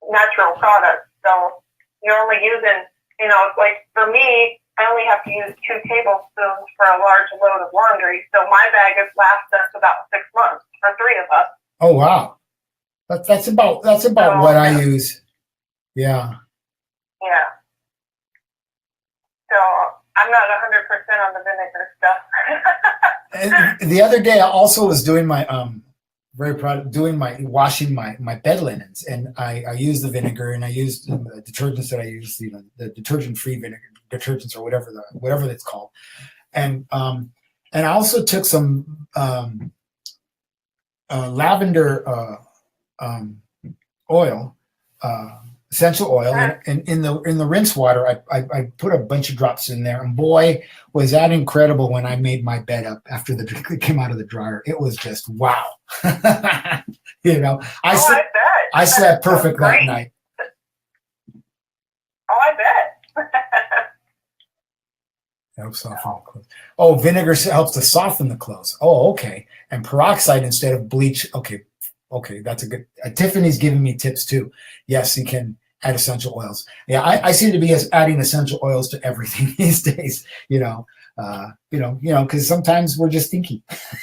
[SPEAKER 3] natural products. So you're only using, like for me, I only have to use 2 tablespoons for a large load of laundry. So my bag has lasted us about 6 months for 3 of us.
[SPEAKER 2] Oh, wow. That's about what I use. Yeah.
[SPEAKER 3] Yeah. So I'm not 100% on the vinegar stuff.
[SPEAKER 2] And the other day I also was doing my washing my bed linens, and I used the vinegar, and I used the detergents that I use, the detergent-free vinegar detergents or whatever it's called, and I also took some lavender oil, essential oil, and in the rinse water, I put a bunch of drops in there, and boy, was that incredible when I made my bed up after it came out of the dryer. It was just wow. I slept perfect that night.
[SPEAKER 3] Oh, I bet.
[SPEAKER 2] Helps soften the clothes. Oh, vinegar helps to soften the clothes. Oh, okay. And peroxide instead of bleach. Okay, that's a good. Tiffany's giving me tips too. Yes, you can add essential oils. Yeah, I seem to be adding essential oils to everything these days. Because sometimes we're just stinky.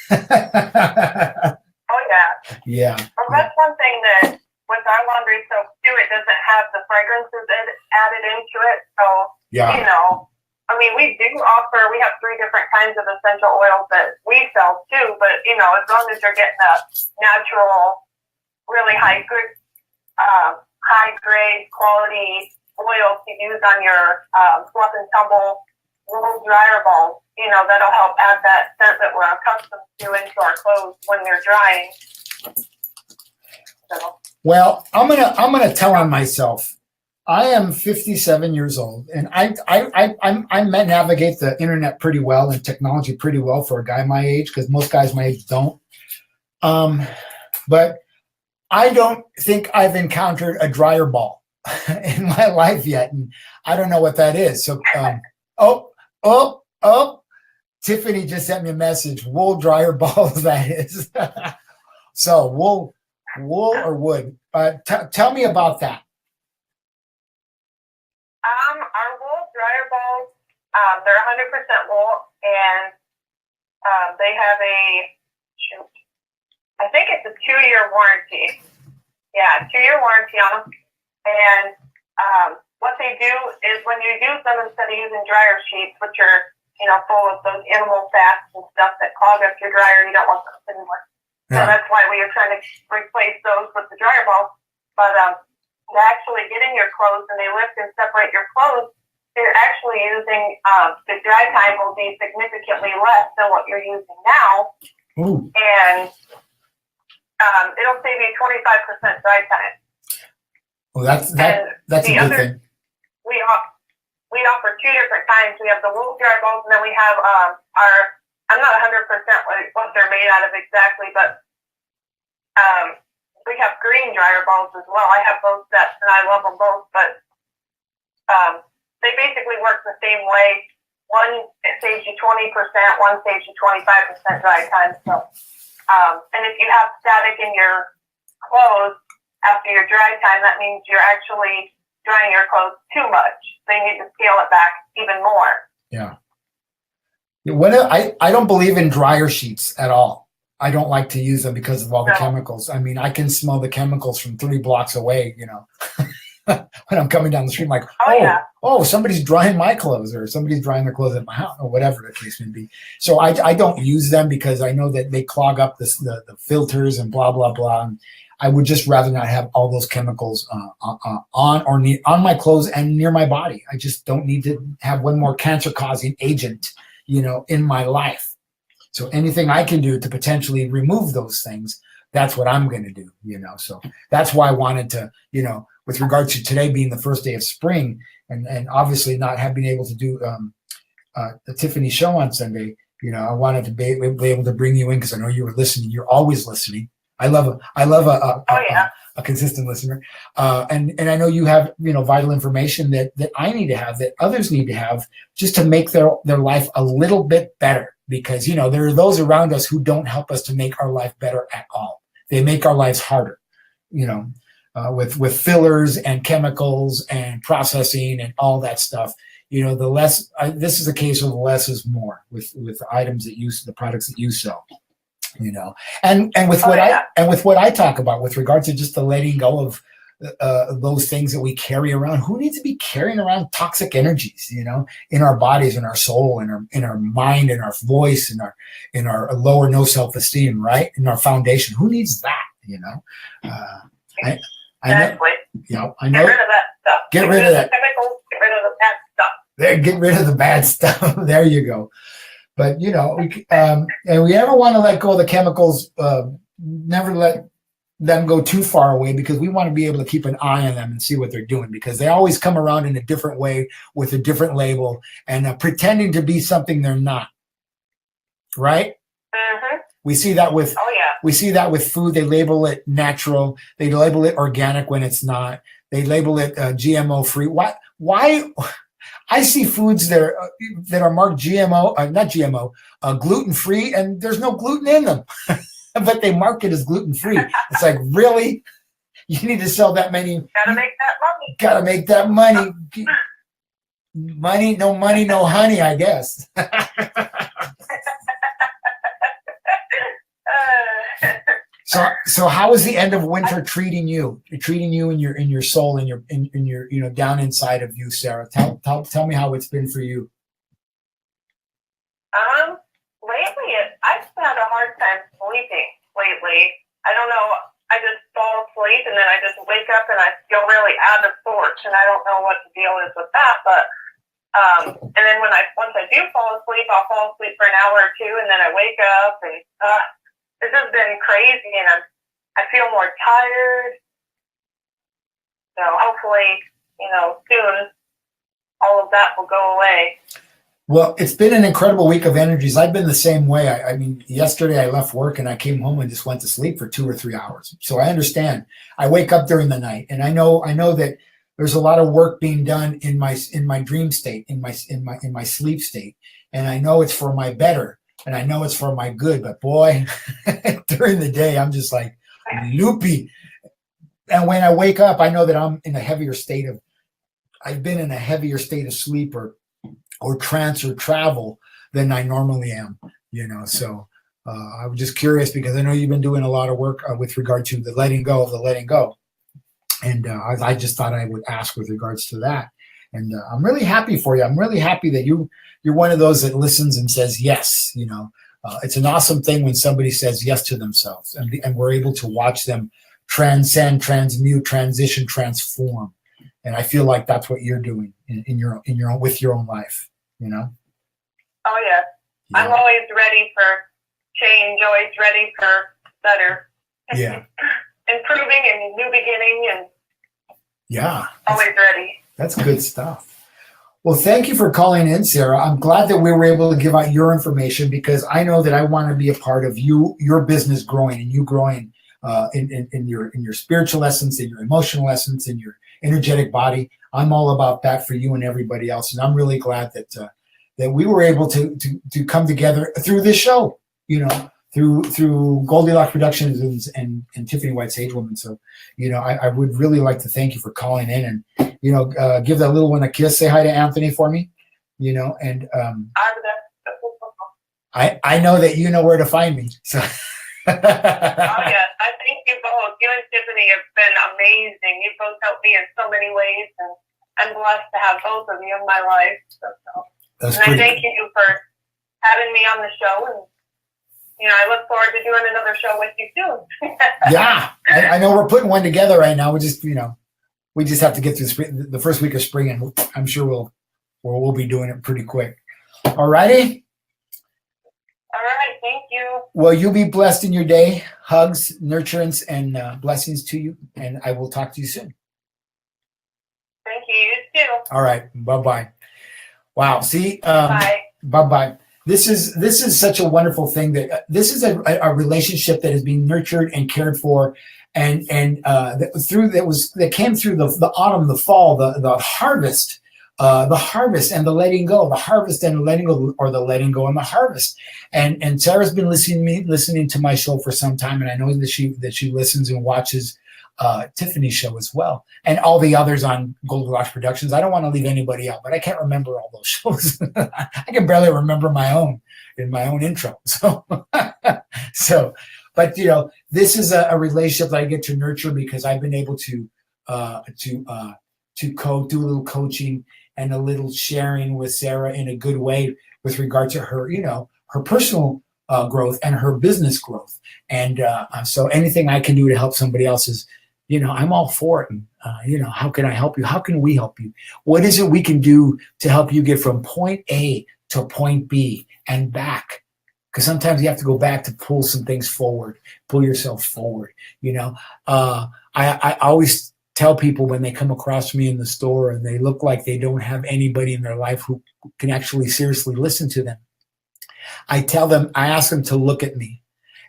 [SPEAKER 3] Oh yeah.
[SPEAKER 2] Yeah.
[SPEAKER 3] Well, that's one thing that with our laundry soap too, it doesn't have the fragrances added into it. So
[SPEAKER 2] yeah.
[SPEAKER 3] We do offer. We have 3 different kinds of essential oils that we sell too. But as long as you're getting a natural, really high grade quality oil to use on your fluff and tumble wool dryer balls, that'll help add that scent that we're accustomed to into our clothes when they're drying. So.
[SPEAKER 2] Well, I'm gonna tell on myself. I am 57 years old, and I navigate the internet pretty well and technology pretty well for a guy my age, because most guys my age don't. But I don't think I've encountered a dryer ball in my life yet, and I don't know what that is. So, Tiffany just sent me a message. Wool dryer balls, that is. So wool or wood? Tell me about that.
[SPEAKER 3] Our wool dryer balls, they're 100% wool, and They have I think it's a 2-year warranty. Yeah, 2-year warranty on them. And what they do is when you use them, instead of using dryer sheets, which are, full of those animal fats and stuff that clog up your dryer, you don't want those anymore.
[SPEAKER 2] Yeah.
[SPEAKER 3] So that's why we are trying to replace those with the dryer balls. But to actually get in your clothes and they lift and separate your clothes, you're actually using, the dry time will be significantly less than what you're using now.
[SPEAKER 2] Ooh.
[SPEAKER 3] And it'll save you 25% dry time.
[SPEAKER 2] Well, that's a good thing.
[SPEAKER 3] We offer 2 different kinds. We have the wool dry balls, and then we have I'm not 100% what they're made out of exactly, but we have green dryer balls as well. I have both sets, and I love them both, but they basically work the same way. One, it saves you 20%, one saves you 25% dry time. So, and if you have static in your clothes after your dry time, that means you're actually drying your clothes too much. They need to scale it back even more.
[SPEAKER 2] Yeah. I don't believe in dryer sheets at all. I don't like to use them because of all the chemicals. I mean, I can smell the chemicals from 3 blocks away, when I'm coming down the street, I'm like, somebody's drying my clothes, or somebody's drying their clothes at my house, or whatever the case may be. So I don't use them because I know that they clog up the filters and blah, blah, blah. And I would just rather not have all those chemicals on my clothes and near my body. I just don't need to have one more cancer-causing agent, in my life. So anything I can do to potentially remove those things, that's what I'm going to do, So that's why I wanted to, with regard to today being the first day of spring, and obviously not been able to do the Tiffany show on Sunday, I wanted to be able to bring you in because I know you were listening. You're always listening. I love a consistent listener, and I know you have vital information that I need to have, that others need to have, just to make their life a little bit better. Because there are those around us who don't help us to make our life better at all. They make our lives harder, with fillers and chemicals and processing and all that stuff. The less. This is a case of less is more with the items that the products that you sell. And with what I talk about with regard to just the letting go of those things that we carry around. Who needs to be carrying around toxic energies, in our bodies, in our soul, in our mind, in our voice, in our lower no self-esteem, right? In our foundation. Who needs that,
[SPEAKER 3] Exactly.
[SPEAKER 2] I know.
[SPEAKER 3] Get rid of that stuff.
[SPEAKER 2] Get rid of that.
[SPEAKER 3] Chemicals, get rid of the bad stuff.
[SPEAKER 2] There, get rid of the bad stuff. There you go. But and we never want to let go of the chemicals. Never let them go too far away, because we want to be able to keep an eye on them and see what they're doing, because they always come around in a different way with a different label and pretending to be something they're not. Right?
[SPEAKER 3] Mm-hmm.
[SPEAKER 2] We see that with food. They label it natural. They label it organic when it's not. They label it GMO free. Why? I see foods that are marked GMO, not GMO, gluten free, and there's no gluten in them, but they mark it as gluten free. It's like, really? You need to sell that many.
[SPEAKER 3] Gotta make that money.
[SPEAKER 2] Gotta make that money. Money, no honey, I guess. So how is the end of winter treating you? Treating you in your soul, in your down inside of you, Sarah? Tell me how it's been for you.
[SPEAKER 3] Lately, I've had a hard time sleeping lately. I don't know. I just fall asleep and then I just wake up and I feel really out of sorts, and I don't know what the deal is with that. But and then once I do fall asleep, I'll fall asleep for an hour or two, and then I wake up and this has been crazy, and I feel more tired. So hopefully, soon all of that will go away.
[SPEAKER 2] Well, it's been an incredible week of energies. I've been the same way. I mean, yesterday I left work and I came home and just went to sleep for 2 or 3 hours. So I understand. I wake up during the night, and I know that there's a lot of work being done in my dream state, in my sleep state, and I know it's for my better. And I know it's for my good, but boy, during the day, I'm just like loopy. And when I wake up, I know that I've been in a heavier state of sleep or trance or travel than I normally am. So I was just curious because I know you've been doing a lot of work with regard to the letting go of the letting go. And I just thought I would ask with regards to that. And I'm really happy for you. I'm really happy that you're one of those that listens and says yes. It's an awesome thing when somebody says yes to themselves, and we're able to watch them transcend, transmute, transition, transform. And I feel like that's what you're doing in your own, with your own life.
[SPEAKER 3] Oh yeah. I'm always ready for change. Always ready for better.
[SPEAKER 2] Yeah.
[SPEAKER 3] Improving and new beginning, and always ready.
[SPEAKER 2] That's good stuff. Well, thank you for calling in, Sarah. I'm glad that we were able to give out your information, because I know that I want to be a part of your business growing, and you growing in your spiritual essence, in your emotional essence, in your energetic body. I'm all about that for you and everybody else, and I'm really glad that we were able to come together through this show. Through Goldylocks Productions and Tiffany White Sage Woman. So, I would really like to thank you for calling in, and, give that little one a kiss. Say hi to Anthony for me, and I know that you know where to find me. So.
[SPEAKER 3] Oh, yes. I thank you both. You and Tiffany have been amazing. You both helped me in so many ways, and I'm blessed to have both of you in my life. So. I thank you for having me on the show, and I look forward to doing another show with you soon.
[SPEAKER 2] Yeah, I know we're putting one together right now. We just have to get through the first week of spring, and I'm sure we'll be doing it pretty quick. All righty.
[SPEAKER 3] All right, thank you.
[SPEAKER 2] Well, you be blessed in your day. Hugs, nurturance, and blessings to you. And I will talk to you soon.
[SPEAKER 3] Thank you. You too.
[SPEAKER 2] All right. Bye-bye. Wow. See.
[SPEAKER 3] Bye.
[SPEAKER 2] Bye-bye. This is such a wonderful thing, that this is a relationship that is being nurtured and cared for, and that came through the autumn, the fall, the harvest, and the letting go, the harvest and the letting go, or the letting go and the harvest. And Sarah's been listening to my show for some time, and I know that she listens and watches Tiffany's show as well, and all the others on Goldylocks Productions. I don't want to leave anybody out, but I can't remember all those shows. I can barely remember my own intro. But this is a relationship that I get to nurture, because I've been able to do a little coaching and a little sharing with Sarah in a good way with regard to her, her personal growth and her business growth. And so anything I can do to help somebody else is, I'm all for it. And, how can I help you? How can we help you? What is it we can do to help you get from point A to point B and back? Because sometimes you have to go back to pull some things forward, pull yourself forward. I always tell people when they come across me in the store and they look like they don't have anybody in their life who can actually seriously listen to them, I ask them to look at me,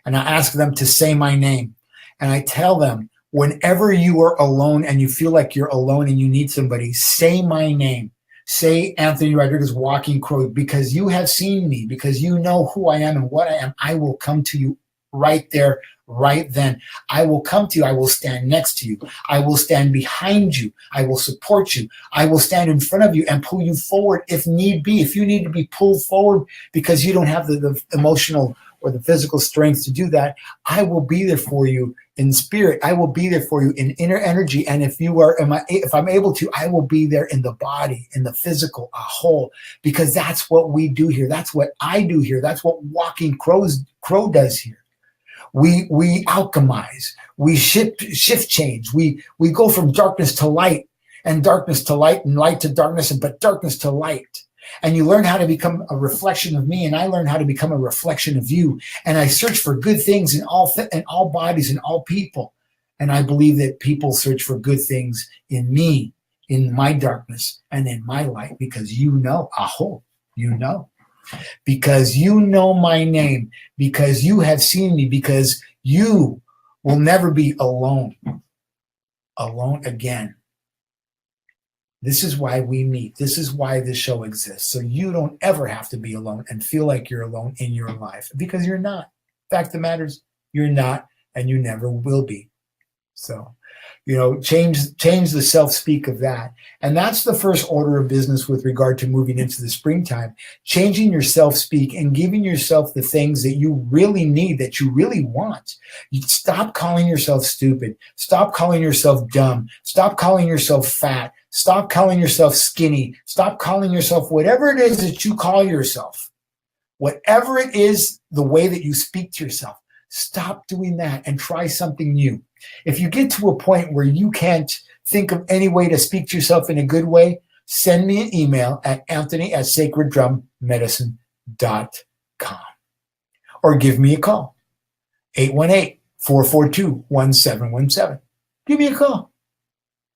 [SPEAKER 2] and I ask them to say my name. And I tell them, whenever you are alone and you feel like you're alone and you need somebody, say my name. Say Anthony Rodriguez, Walking Crow, because you have seen me, because you know who I am and what I am. I will come to you right there, right then. I will come to you. I will stand next to you. I will stand behind you. I will support you. I will stand in front of you and pull you forward if need be. If you need to be pulled forward because you don't have the emotional or the physical strength to do that, I will be there for you in spirit. I will be there for you in inner energy. And if I'm able to, I will be there in the body, in the physical, a whole, because that's what we do here. That's what I do here. That's what Walking Crow does here. We alchemize, we shift change. We go from darkness to light, and darkness to light, and light to darkness, but darkness to light. And you learn how to become a reflection of me, and I learn how to become a reflection of you. And I search for good things in all bodies and all people. And I believe that people search for good things in me, in my darkness, and in my light, because because you know my name, because you have seen me, because you will never be alone again. This is why we meet. This is why this show exists. So you don't ever have to be alone and feel like you're alone in your life, because you're not. Fact of the matter is, you're not, and you never will be. So Change the self-speak of that. And that's the first order of business with regard to moving into the springtime, changing your self-speak and giving yourself the things that you really need, that you really want. You stop calling yourself stupid. Stop calling yourself dumb. Stop calling yourself fat. Stop calling yourself skinny. Stop calling yourself whatever it is that you call yourself. Whatever it is, the way that you speak to yourself, stop doing that and try something new. If you get to a point where you can't think of any way to speak to yourself in a good way, send me an email at anthony@sacreddrummedicine.com or give me a call, 818-442-1717. Give me a call.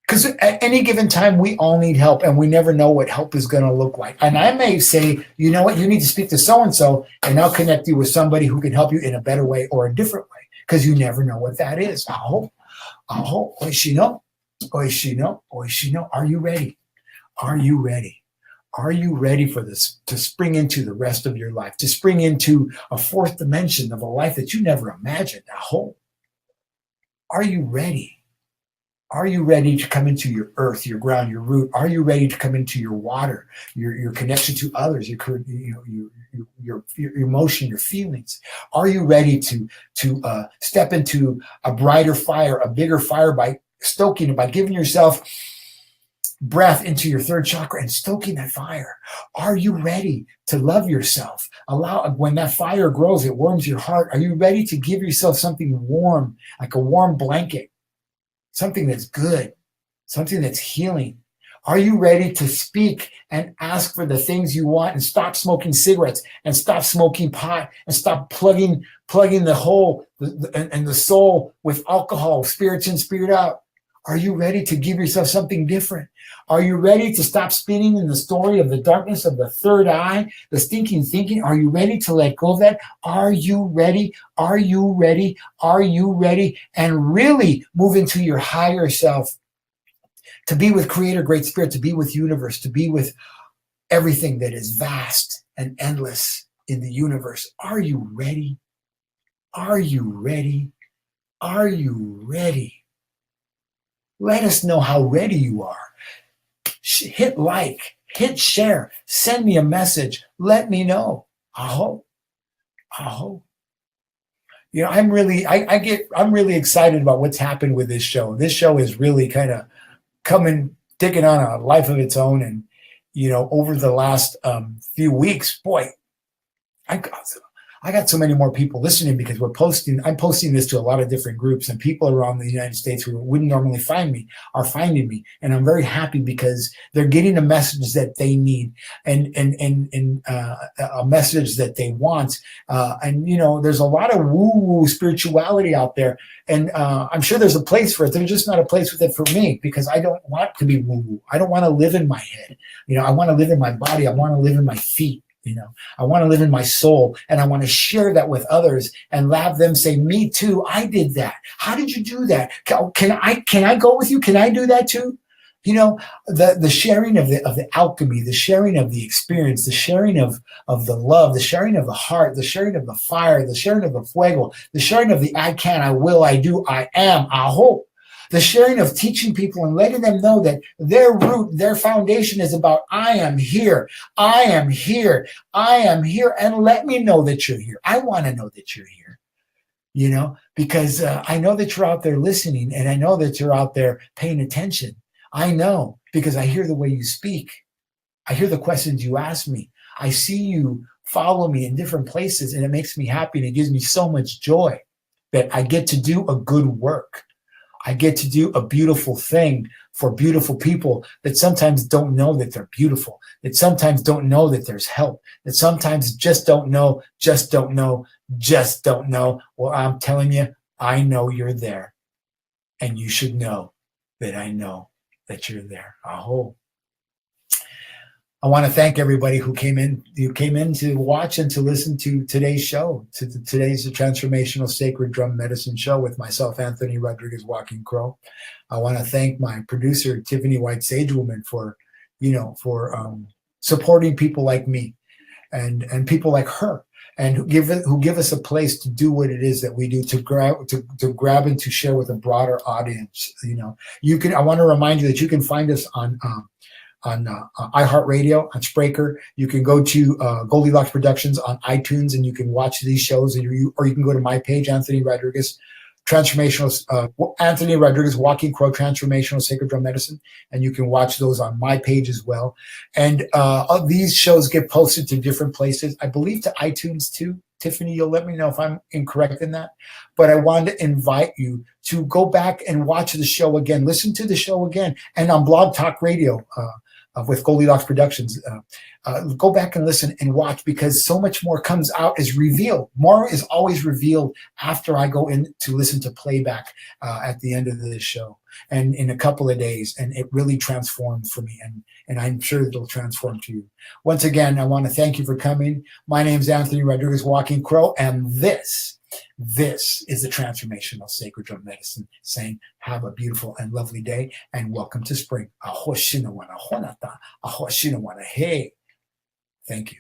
[SPEAKER 2] Because at any given time, we all need help, and we never know what help is going to look like. And I may say, you know what, you need to speak to so-and-so, and I'll connect you with somebody who can help you in a better way or a different way, because you never know what that is. Aho. Oishino. Are you ready? Are you ready? Are you ready for this, to spring into the rest of your life, to spring into a fourth dimension of a life that you never imagined? Aho. Are you ready? Are you ready to come into your earth, your ground, your root? Are you ready to come into your water, your connection to others, your emotion, your feelings? Are you ready to step into a brighter fire, a bigger fire by stoking it, by giving yourself breath into your third chakra and stoking that fire? Are you ready to love yourself? When that fire grows, it warms your heart. Are you ready to give yourself something warm, like a warm blanket? Something that's good, something that's healing. Are you ready to speak and ask for the things you want and stop smoking cigarettes and stop smoking pot and stop plugging the hole and the soul with alcohol, spirits in, spirit out? Are you ready to give yourself something different? Are you ready to stop spinning in the story of the darkness of the third eye, the stinking thinking? Are you ready to let go of that? Are you ready? Are you ready? Are you ready? And really move into your higher self, to be with Creator, Great Spirit, to be with universe, to be with everything that is vast and endless in the universe. Are you ready? Are you ready? Are you ready? Let us know how ready you are. Hit like, hit share, send me a message. Let me know. Aho. I'm really excited about what's happened with this show. This show is really kind of taking on a life of its own. And, over the last few weeks, boy, I got so many more people listening because I'm posting this to a lot of different groups, and people around the United States who wouldn't normally find me are finding me. And I'm very happy because they're getting a message that they need and a message that they want. There's a lot of woo-woo spirituality out there. And I'm sure there's a place for it. There's just not a place with it for me, because I don't want to be woo-woo. I don't want to live in my head. I want to live in my body. I want to live in my feet. I want to live in my soul, and I want to share that with others and have them say, me too, I did that. How did you do that? Can I go with you? Can I do that too? The sharing of the alchemy, the sharing of the experience, the sharing of the love, the sharing of the heart, the sharing of the fire, the sharing of the fuego, the sharing of the I can, I will, I do, I am, I hope. The sharing of teaching people and letting them know that their root, their foundation is about, I am here, I am here, I am here, and let me know that you're here. I want to know that you're here, because I know that you're out there listening, and I know that you're out there paying attention. I know, because I hear the way you speak. I hear the questions you ask me. I see you follow me in different places, and it makes me happy, and it gives me so much joy that I get to do a good work. I get to do a beautiful thing for beautiful people that sometimes don't know that they're beautiful, that sometimes don't know that there's help, that sometimes just don't know. Well, I'm telling you, I know you're there, and you should know that I know that you're there. Aho. I want to thank everybody who came in to watch and to listen to today's show, today's Transformational Sacred Drum Medicine show with myself, Anthony Rodriguez Walking Crow. I want to thank my producer, Tiffany White Sagewoman, for supporting people like me and people like her. and who give us a place to do what it is that we do, to grab and to share with a broader audience. You know, I want to remind you that you can find us on iHeartRadio, on Spreaker. You can go to Goldylocks Productions on iTunes, and you can watch these shows, or you can go to my page, Anthony Rodriguez, Anthony Rodriguez, Walking Crow, Transformational Sacred Drum Medicine, and you can watch those on my page as well. And these shows get posted to different places, I believe to iTunes too. Tiffany, you'll let me know if I'm incorrect in that. But I wanted to invite you to go back and watch the show again, listen to the show again, and on Blog Talk Radio with Goldylocks Productions. Go back and listen and watch, because so much more comes out, is revealed. More is always revealed after I go in to listen to playback at the end of the show, and in a couple of days. And it really transformed for me, and I'm sure it'll transform to you. Once again, I want to thank you for coming. My name is Anthony Rodriguez, Walking Crow, and this is the Transformational Sacred Drum Medicine, saying have a beautiful and lovely day, and welcome to spring. Aho shinawana honata, aho shinawana hey. Thank you.